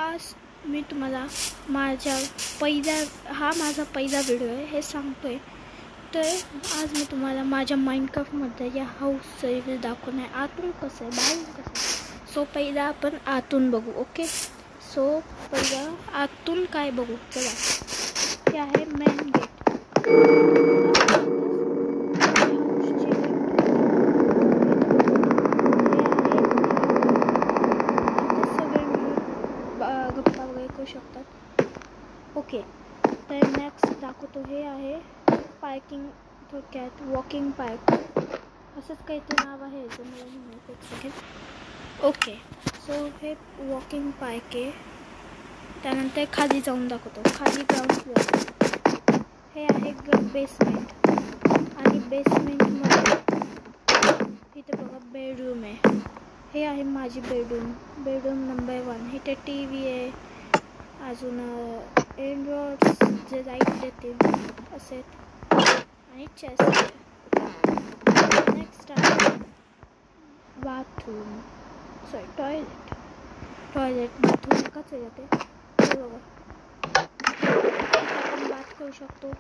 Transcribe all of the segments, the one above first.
आज मी तुम्हाला माझा पहिला व्हिडिओ आहे हे सांगतोय। तर आज मी तुम्हाला माझ्या माइनक्राफ्टमध्ये या हाऊस सर्विस दाखवणार आहे, आतून कसं आहे बाहेरून कसं आहे। सो पहिला आपण आतून बघू। ओके, सो पहिला आतून काय बघू, चला। हे आहे मेन गेट। गप्पा वगैरे करू शकतात। ओके, तर नेक्स्ट दाखवतो। हे आहे पार्किंग, थोडक्यात वॉकिंग पार्क असंच काहीतरी नाव आहे, जे मला नाही माहीत। एक सेकंड। ओके, सो हे वॉकिंग पार्क आहे। त्यानंतर खाली जाऊन दाखवतो, खाली ग्राउंड फ्लोअर। हे आहे बेसमेंट, आणि बेसमेंटमध्ये इथे बघा बेडरूम आहे। हे आहे माझी बेडरूम नंबर 1। इथे टी व्ही आहे, अजून एंड्रॉइड्स जे लाईट देतील असे, आणि चेस्ट आहे। नेक्स्ट आहे बाथरूम, सॉरी टॉयलेट बाथरूम एकाच येते। हे बघा, आपण बाथ करू शकतो,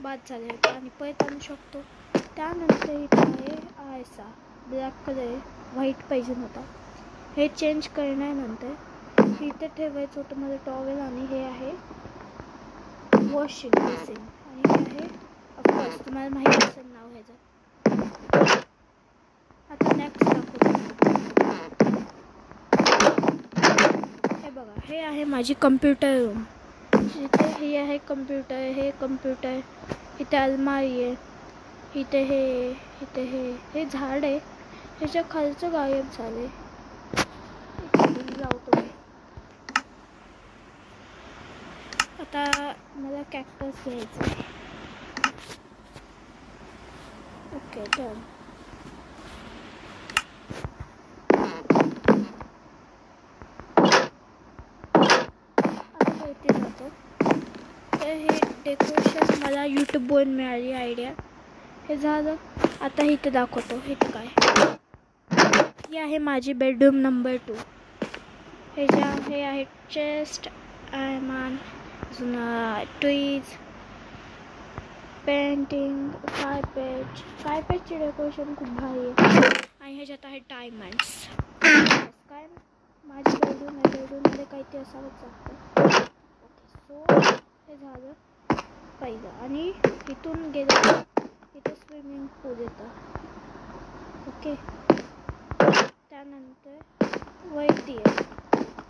बाथ झाले आणि परत आणू शकतो। त्यानंतर इथे आहे आरसा, ब्लॅक कलर, व्हाईट पाहिजे होता, हे चेंज करण्यानंतर इथे ठेवायचं होतं माझं टॉवेल। आणि हे आहे वॉशिंग बेसिन, आणि हे आहे ऑफकोर्स तुम्हाला माहिती असेल नाव ह्याचं। आता नेक्स्ट दाखवतो। हे बघा, हे आहे माझी कम्प्युटर रूम। इथे हे आहे कम्प्युटर, हे कम्प्युटर, इथे अलमारी आहे, इथे हे झाड आहे, ह्याच्या खालचं गायब झाले। लावतो मी आता, मला कॅक्टस घ्यायचं आहे। Okay, done. आता वरती जातो। तर हे डेकोरेशन मला यूट्यूबवरून मिळाली आयडिया, हे झालं। आता इथे दाखवतो, इथे काय ही आहे माझी बेडरूम नंबर 2। हे आहे चेस्ट, आयमान, अजून ट्रीज, पेंटिंग, कार्पेटची डेकोरेशन खूप भारी आहे। आणि ह्याच्यात आहे डायमंड्स। काय माझी बेडरूममध्ये काहीतरी असावंच लागतं। ओके, सो हे झालं पहिलं। आणि इथून गेलं इथे स्विमिंग पूल येतं। ओके, त्यानंतर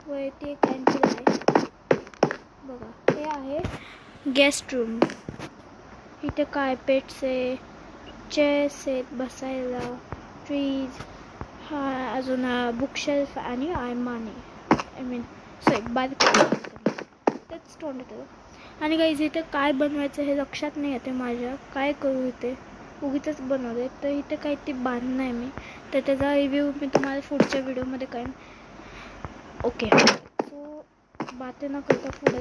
वरती एक एंट्री आहे बघा। हे आहे गेस्ट रूम, इथे कार्पेट्स आहे, चेअर्स आहेत बसायला, ट्रीज, अजून बुकशेल्फ आणि आयमानी बाल्कनी, तेच तोंड येतं। आणि गाईज इथे काय बनवायचं हे लक्षात नाही येते माझ्या, काय करू इथे, उगीच बनवले। तर इथे काही ते बांधणं आहे मी, तर त्याचा रिव्ह्यू मी तुम्हाला पुढच्या व्हिडिओमध्ये करेन। ओके, सो बातें न करता पुढे।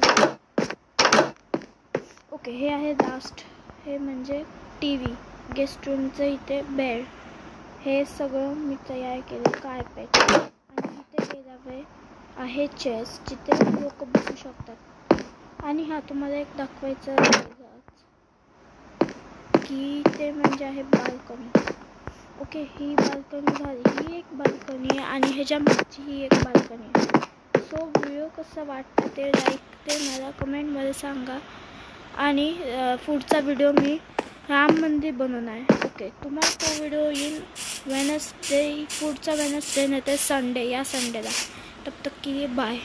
ओके, हे आहे लास्ट, हे म्हणजे टी व्ही, गेस्ट रूमचं इथे बेड, हे सगळं मी तयार केलं, कार्पेट। आणि इथे गेल्यावर आहे चेअर्स, जिथे लोक बसू शकतात। आणि हा तुम्हाला एक दाखवायचं की ते म्हणजे आहे बाल्कनी। ओके, ही बाल्कनी झाली, ही एक बाल्कनी आहे, आणि ह्याच्या मागची ही एक बाल्कनी आहे। सो व्हिडिओ कसं वाटतं ते ते मला कमेंटमध्ये सांगा। आणि पुढचा व्हिडिओ मी राम मंदिर बनवणार आहे। ओके, तुम्हाला तो व्हिडिओ येईल पुढचा वेनसडे नाही तर संडे, या संडेला। तब तक के लिए बाय।